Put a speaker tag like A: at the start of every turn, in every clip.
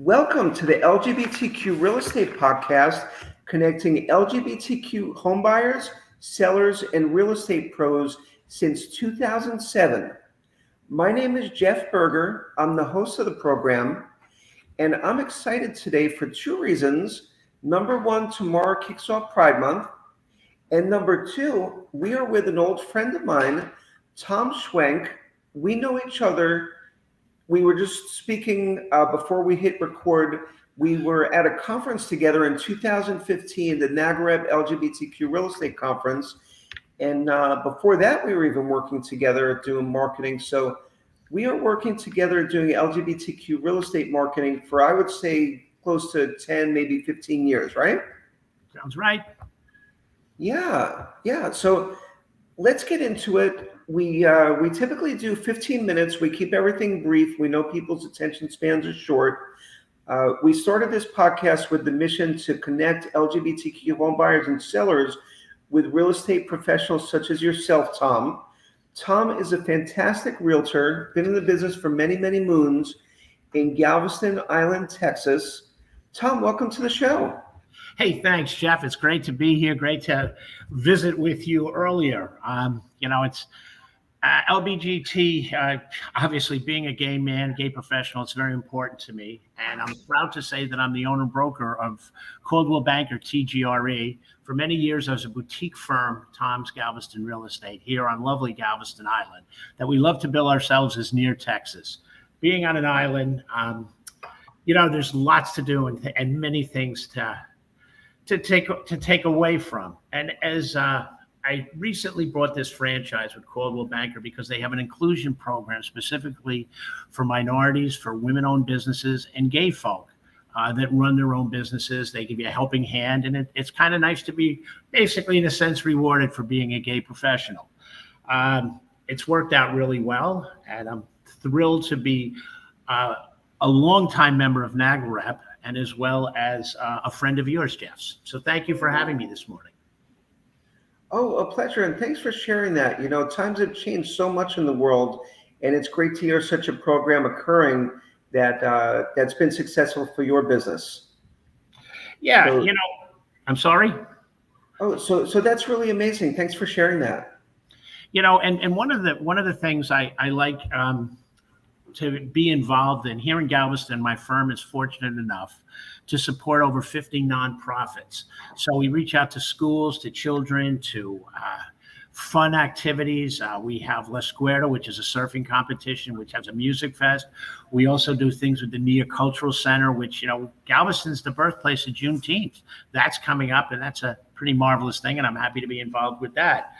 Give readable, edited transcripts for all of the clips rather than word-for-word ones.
A: Welcome to the LGBTQ Real Estate Podcast, connecting LGBTQ homebuyers, sellers, and real estate pros since 2007. My name is Jeff Berger. I'm the host of the program, and I'm excited today for two reasons. Number one, tomorrow kicks off Pride Month. And number two, we are with an old friend of mine, Tom Schwenk. We know each other. We were just speaking before we hit record. We were at a conference together in 2015, the NAGREB LGBTQ Real Estate Conference. And before that, we were even working together doing marketing. So we are working together doing LGBTQ real estate marketing for, I would say, close to 10, maybe 15 years, right?
B: Sounds right.
A: Yeah. So let's get into it. We typically do 15 minutes. We keep everything brief. We know people's attention spans are short. We started this podcast with the mission to connect LGBTQ homebuyers and sellers with real estate professionals such as yourself, Tom. Tom is a fantastic realtor, been in the business for many, many moons in Galveston Island, Texas. Tom, welcome to the show.
B: Hey, thanks, Jeff. It's great to be here. Great to visit with you earlier. It's LBGT, obviously being a gay man, gay professional, it's very important to me. And I'm proud to say that I'm the owner broker of Coldwell Banker TGRE. For many years, I was a boutique firm, Tom's Galveston Real Estate, here on lovely Galveston Island, that we love to bill ourselves as near Texas. Being on an island, there's lots to do and many things to take away from. And as I recently brought this franchise with Coldwell Banker because they have an inclusion program specifically for minorities, for women-owned businesses, and gay folk that run their own businesses. They give you a helping hand, and it's kind of nice to be basically, in a sense, rewarded for being a gay professional. It's worked out really well, and I'm thrilled to be a longtime member of NAGREB, and as well as a friend of yours, Jeff's. So thank you for having me this morning.
A: Oh, a pleasure. And thanks for sharing that. Times have changed so much in the world, and it's great to hear such a program occurring that's been successful for your business.
B: Yeah, I'm sorry.
A: Oh, so that's really amazing. Thanks for sharing that.
B: And one of the things I like to be involved in here in Galveston, my firm is fortunate enough to support over 50 nonprofits. So we reach out to schools, to children, to fun activities. We have La Square, which is a surfing competition, which has a music fest. We also do things with the Nia Cultural Center, which, Galveston's the birthplace of Juneteenth. That's coming up, and that's a pretty marvelous thing, and I'm happy to be involved with that.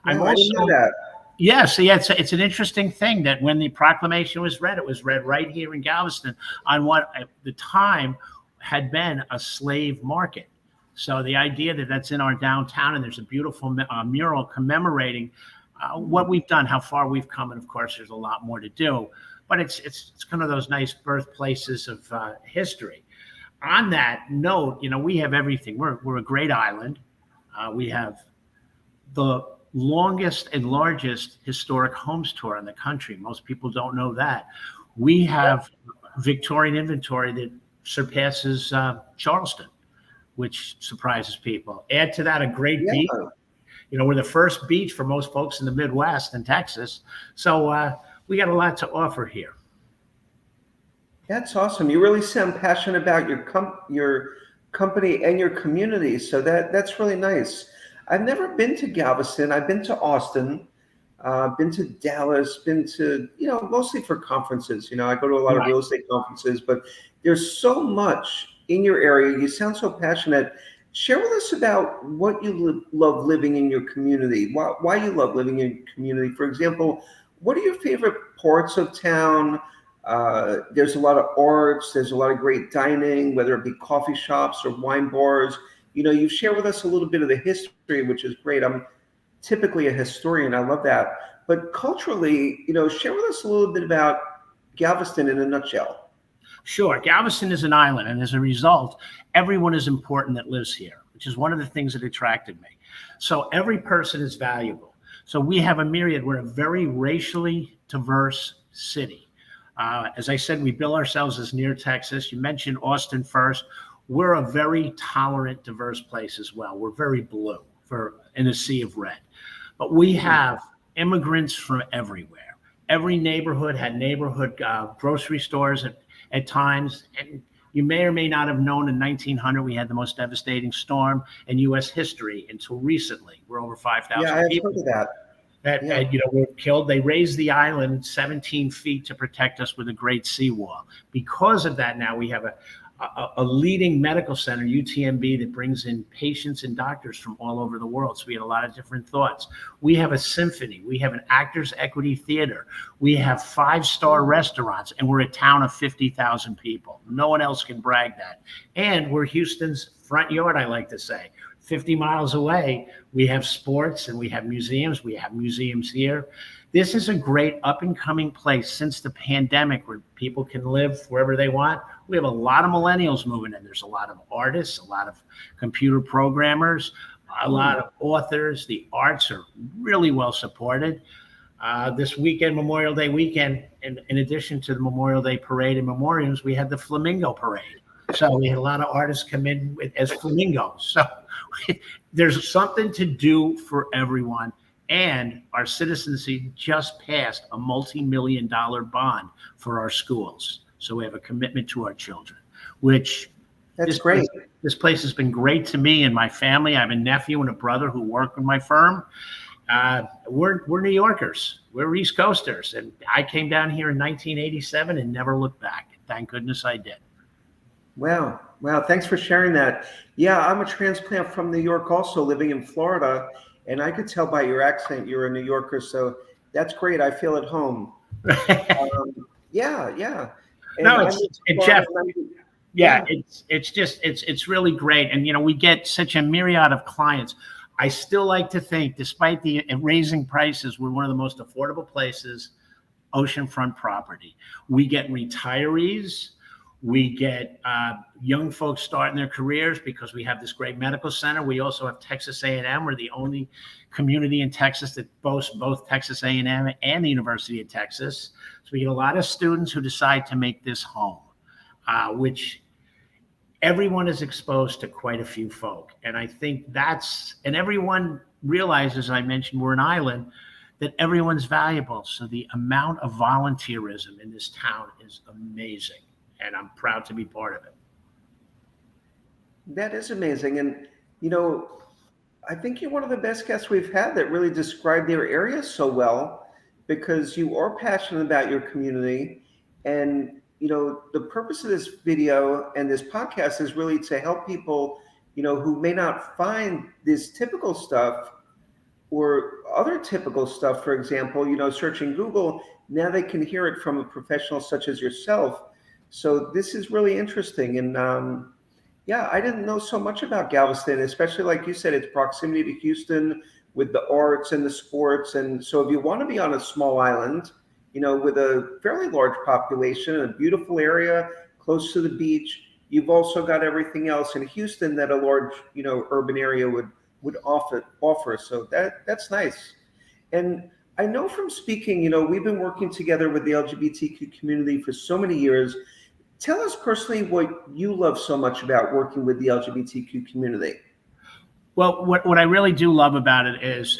A: I didn't know that.
B: Yes, it's an interesting thing that when the proclamation was read, it was read right here in Galveston on what at the time had been a slave market. So the idea that that's in our downtown and there's a beautiful mural commemorating what we've done, how far we've come, and of course there's a lot more to do. But it's kind of those nice birthplaces of history. On that note, we have everything. We're a great island. We have the longest and largest historic homes tour in the country. Most people don't know that. We have Victorian inventory that surpasses Charleston, which surprises people. Add to that a great beach. We're the first beach for most folks in the Midwest and Texas. So we got a lot to offer here.
A: That's awesome. You really sound passionate about your company and your community. So that's really nice. I've never been to Galveston. I've been to Austin, been to Dallas, been to, mostly for conferences. I go to a lot of real estate conferences, but there's so much in your area. You sound so passionate. Share with us about what you love living in your community, why you love living in your community. For example, what are your favorite parts of town? There's a lot of arts. There's a lot of great dining, whether it be coffee shops or wine bars. You share with us a little bit of the history, which is great. I'm typically a historian. I love that. But culturally, share with us a little bit about Galveston in a nutshell.
B: Sure. Galveston is an island, and as a result, everyone is important that lives here, which is one of the things that attracted me. So every person is valuable. So we have a myriad. We're a very racially diverse city. As I said, we bill ourselves as near Texas. You mentioned Austin first. We're a very tolerant, diverse place as well. We're very blue in a sea of red. But we have immigrants from everywhere. Every neighborhood had neighborhood grocery stores at times. And you may or may not have known in 1900, we had the most devastating storm in U.S. history until recently. We're over 5,000 people.
A: Heard of that.
B: That were killed. They raised the island 17 feet to protect us with a great seawall. Because of that, now we have a leading medical center, UTMB, that brings in patients and doctors from all over the world. So we had a lot of different thoughts. We have a symphony. We have an Actors Equity Theater. We have 5-star restaurants, and we're a town of 50,000 people. No one else can brag that. And we're Houston's front yard, I like to say. 50 miles away, we have sports and we have museums. We have museums here. This is a great up-and-coming place since the pandemic where people can live wherever they want. We have a lot of millennials moving in. There's a lot of artists, a lot of computer programmers, a lot of authors. The arts are really well supported. This weekend, Memorial Day weekend, in addition to the Memorial Day parade and memorials, we had the Flamingo Parade. So we had a lot of artists come in as flamingos. So there's something to do for everyone. And our citizens just passed a multi-million-dollar bond for our schools. So we have a commitment to our children, which
A: that's great.
B: This place has been great to me and my family. I have a nephew and a brother who work with my firm. We're New Yorkers. We're East Coasters. And I came down here in 1987 and never looked back. Thank goodness I did.
A: Wow. Thanks for sharing that. Yeah, I'm a transplant from New York also, living in Florida. And I could tell by your accent you're a New Yorker. So that's great. I feel at home. Yeah. And
B: no, it's Jeff. Yeah, it's really great. And, we get such a myriad of clients. I still like to think, despite the raising prices, we're one of the most affordable places, oceanfront property. We get retirees. We get young folks starting their careers because we have this great medical center. We also have Texas A&M. We're the only community in Texas that boasts both Texas A&M and the University of Texas. So we get a lot of students who decide to make this home, which everyone is exposed to quite a few folk. And I think and everyone realizes, I mentioned we're an island, that everyone's valuable. So the amount of volunteerism in this town is amazing. And I'm proud to be part of it.
A: That is amazing. And, I think you're one of the best guests we've had that really described their area so well, because you are passionate about your community. And, the purpose of this video and this podcast is really to help people, who may not find this typical stuff or other typical stuff. For example, searching Google, now they can hear it from a professional such as yourself. So this is really interesting. And I didn't know so much about Galveston, especially like you said, its proximity to Houston with the arts and the sports. And so if you want to be on a small island, with a fairly large population, a beautiful area close to the beach, you've also got everything else in Houston that a large, urban area would offer. So that's nice. And I know from speaking, we've been working together with the LGBTQ community for so many years. Tell us personally what you love so much about working with the LGBTQ community.
B: Well, what I really do love about it is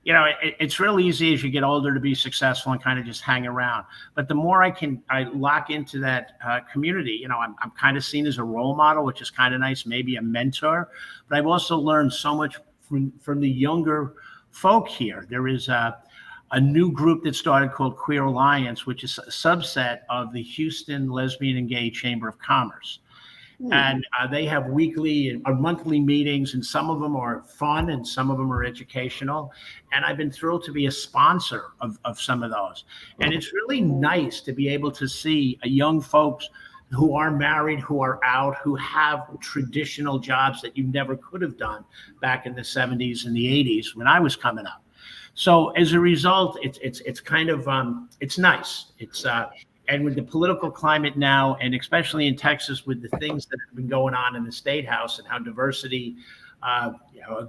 B: it's real easy as you get older to be successful and kind of just hang around. But the more I lock into that community, I'm kind of seen as a role model, which is kind of nice, maybe a mentor. But I've also learned so much from the younger folk here. There is a new group that started called Queer Alliance, which is a subset of the Houston Lesbian and Gay Chamber of Commerce. And they have weekly or monthly meetings, and some of them are fun and some of them are educational. And I've been thrilled to be a sponsor of some of those. And it's really nice to be able to see young folks who are married, who are out, who have traditional jobs that you never could have done back in the 70s and the 80s when I was coming up. So as a result, it's kind of it's nice. And with the political climate now, and especially in Texas, with the things that have been going on in the State House and how diversity, a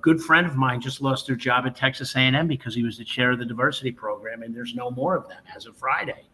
B: good friend of mine just lost their job at Texas A&M because he was the chair of the diversity program, and there's no more of them as of Friday.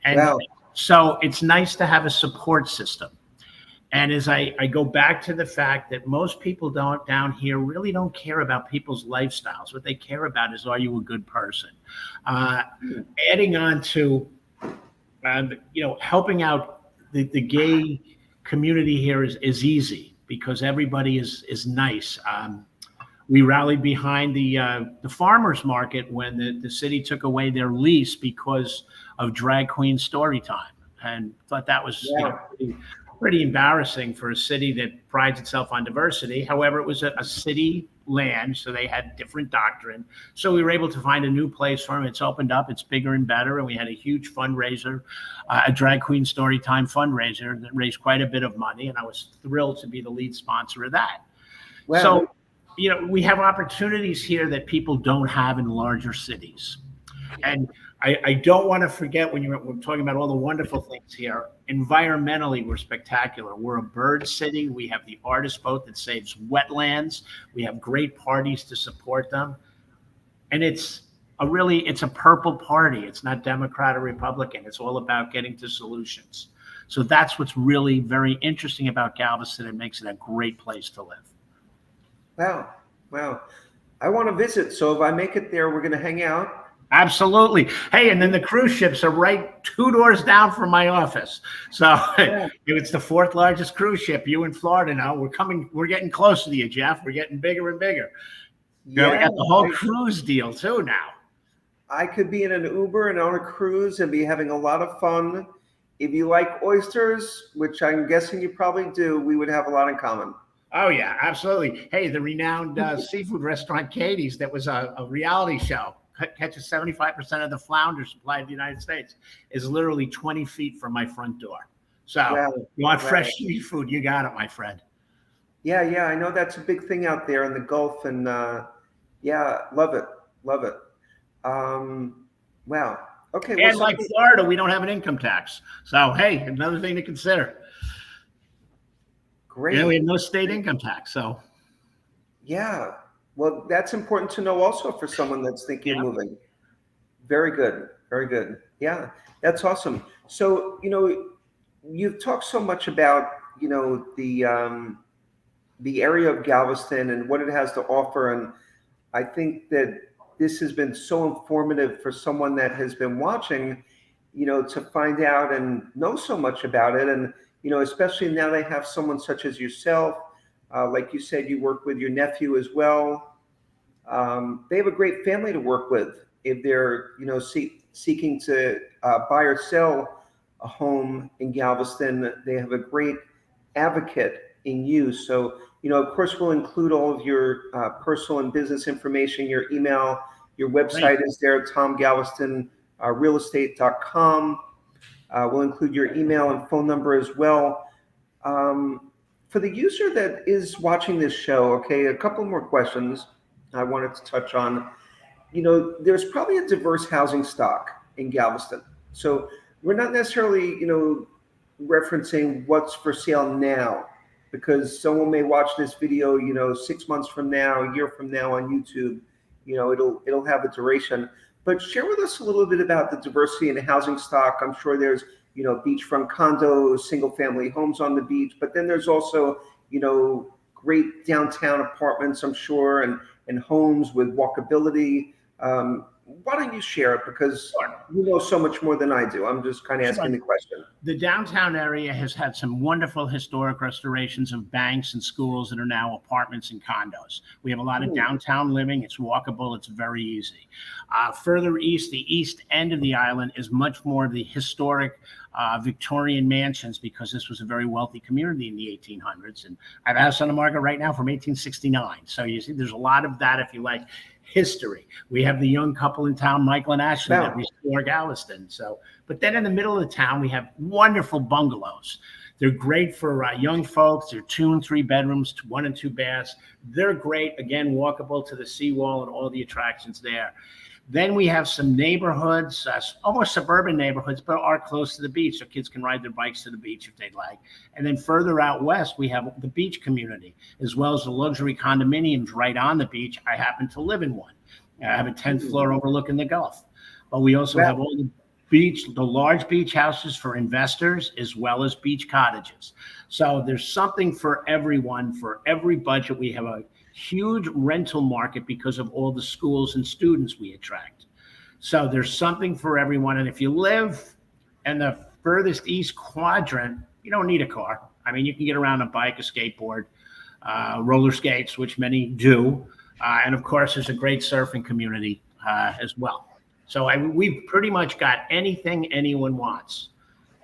B: And
A: wow.
B: So it's nice to have a support system. And as I go back to the fact that most people down here really don't care about people's lifestyles. What they care about is, are you a good person? Adding on to, helping out the gay community here is easy because everybody is nice. We rallied behind the farmers market when the city took away their lease because of drag queen story time, and thought that was pretty embarrassing for a city that prides itself on diversity. However, it was a city land, so they had different doctrine. So we were able to find a new place for them. It's opened up, it's bigger and better, and we had a huge fundraiser, a drag queen story time fundraiser that raised quite a bit of money, and I was thrilled to be the lead sponsor of that. Wow. So, we have opportunities here that people don't have in larger cities. And I don't want to forget when we're talking about all the wonderful things here. Environmentally, we're spectacular. We're a bird city. We have the artist boat that saves wetlands. We have great parties to support them. And it's a purple party. It's not Democrat or Republican. It's all about getting to solutions. So that's what's really very interesting about Galveston and makes it a great place to live.
A: Wow. I want to visit. So if I make it there, we're going to hang out.
B: Absolutely. Hey, and then the cruise ships are right 2 doors down from my office. So it's the 4th largest cruise ship. You in Florida now. We're getting closer to you, Jeff. We're getting bigger and bigger. Yeah, we got the whole cruise deal too now.
A: I could be in an Uber and on a cruise and be having a lot of fun. If you like oysters, which I'm guessing you probably do, we would have a lot in common.
B: Oh, yeah, absolutely. Hey, the renowned seafood restaurant Katie's, that was a reality show, catches 75% of the flounder supply of the United States, is literally 20 feet from my front door. So you want fresh seafood, you got it, my friend.
A: Yeah, I know that's a big thing out there in the Gulf, and love it. Wow. Okay.
B: And like Florida, we don't have an income tax. So, hey, another thing to consider.
A: Great.
B: We have no state income tax. So,
A: yeah. Well, that's important to know also for someone that's thinking of moving. Very good. Yeah, that's awesome. So, you've talked so much about, the area of Galveston and what it has to offer. And I think that this has been so informative for someone that has been watching, to find out and know so much about it. And, especially now they have someone such as yourself. Like you said, you work with your nephew as well. They have a great family to work with if they're, seeking to buy or sell a home in Galveston. They have a great advocate in you. So, of course, we'll include all of your personal and business information, your email, your website is there, tomgalvestonrealestate.com. We'll include your email and phone number as well. For the user that is watching this show, okay, a couple more questions I wanted to touch on. There's probably a diverse housing stock in Galveston. So we're not necessarily, referencing what's for sale now, because someone may watch this video, 6 months from now, a year from now on YouTube, it'll have a duration. But share with us a little bit about the diversity in the housing stock. I'm sure there's, beachfront condos, single family homes on the beach, but then there's also, great downtown apartments, I'm sure, and homes with walkability. Why don't you share it? Because you know so much more than I do. I'm just kind of asking the question.
B: The downtown area has had some wonderful historic restorations of banks and schools that are now apartments and condos. We have a lot of downtown living. It's walkable. It's very easy. Further east, the east end of the island is much more of the historic Victorian mansions, because this was a very wealthy community in the 1800s. And I have a house on the market right now from 1869. So you see, there's a lot of that if you like history. We have the young couple in town, Michael and Ashley, that restore Galveston. So, but then in the middle of the town, we have wonderful bungalows. They're great for young folks. They're 2 and 3 bedrooms, 1 and 2 baths. They're great, again, walkable to the seawall and all the attractions there. Then we have some neighborhoods, almost suburban neighborhoods, but are close to the beach, so kids can ride their bikes to the beach if they'd like. And then further out west, we have the beach community, as well as the luxury condominiums right on the beach. I happen to live in one. I have a 10th floor overlooking the Gulf. But we also have all the large beach houses for investors, as well as beach cottages. So there's something for everyone, for every budget. We have a huge rental market because of all the schools and students we attract. So there's something for everyone. And if you live in the furthest east quadrant, you don't need a car. I mean, you can get around a bike, a skateboard, roller skates, which many do. And of course, there's a great surfing community as well. So we've pretty much got anything anyone wants.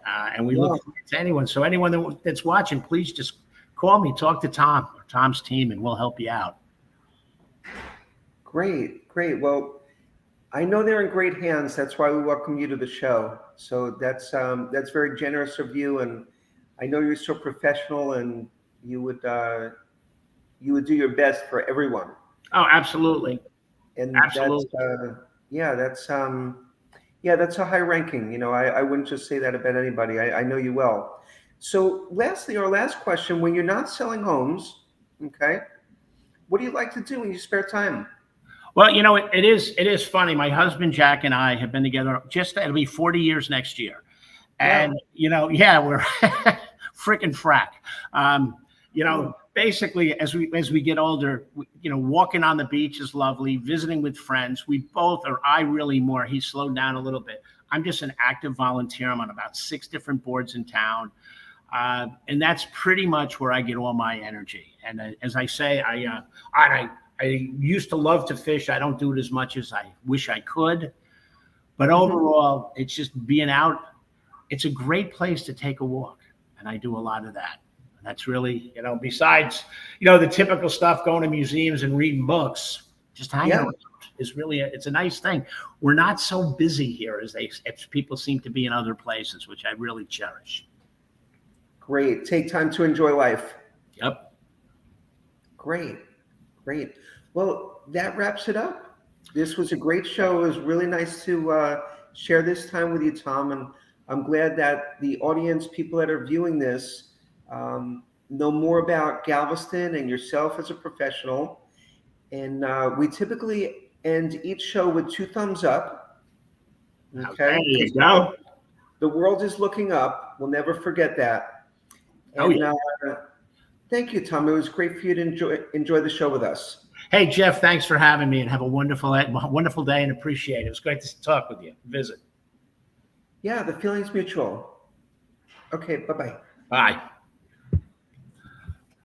B: And we look forward to anyone. So anyone that's watching, please just call me, talk to Tom or Tom's team, and we'll help you out.
A: Great, great. Well, I know they're in great hands. That's why we welcome you to the show. So that's very generous of you, and I know you're so professional, and you would do your best for everyone.
B: Oh, absolutely.
A: And
B: absolutely.
A: That's a high ranking. You know, I wouldn't just say that about anybody. I know you well. So lastly, our last question: when you're not selling homes, okay, what do you like to do in your spare time?
B: Well, you know, it is funny. My husband Jack and I have been together it'll be 40 years next year, and you know, we're frickin' frack. You know, basically, as we get older, you know, walking on the beach is lovely. Visiting with friends, we both, or I really more. He's slowed down a little bit. I'm just an active volunteer. I'm on about 6 different boards in town, and that's pretty much where I get all my energy. And as I say, I used to love to fish. I don't do it as much as I wish I could, but overall, it's just being out. It's a great place to take a walk, and I do a lot of that. That's really, you know, besides, you know, the typical stuff, going to museums and reading books, just hanging around is really, it's a nice thing. We're not so busy here as people seem to be in other places, which I really cherish.
A: Great. Take time to enjoy life.
B: Yep.
A: Great. Great. Well, that wraps it up. This was a great show. It was really nice to share this time with you, Tom. And I'm glad that the audience, people that are viewing this, know more about Galveston and yourself as a professional. And we typically end each show with 2 thumbs up. Okay.
B: There you go.
A: The world is looking up. We'll never forget that. And, thank you, Tom. It was great for you to enjoy the show with us.
B: Hey, Jeff, thanks for having me, and have a wonderful day, and appreciate it. It was great to talk with you. Visit.
A: Yeah, the feeling's mutual. Okay, bye-bye.
B: Bye.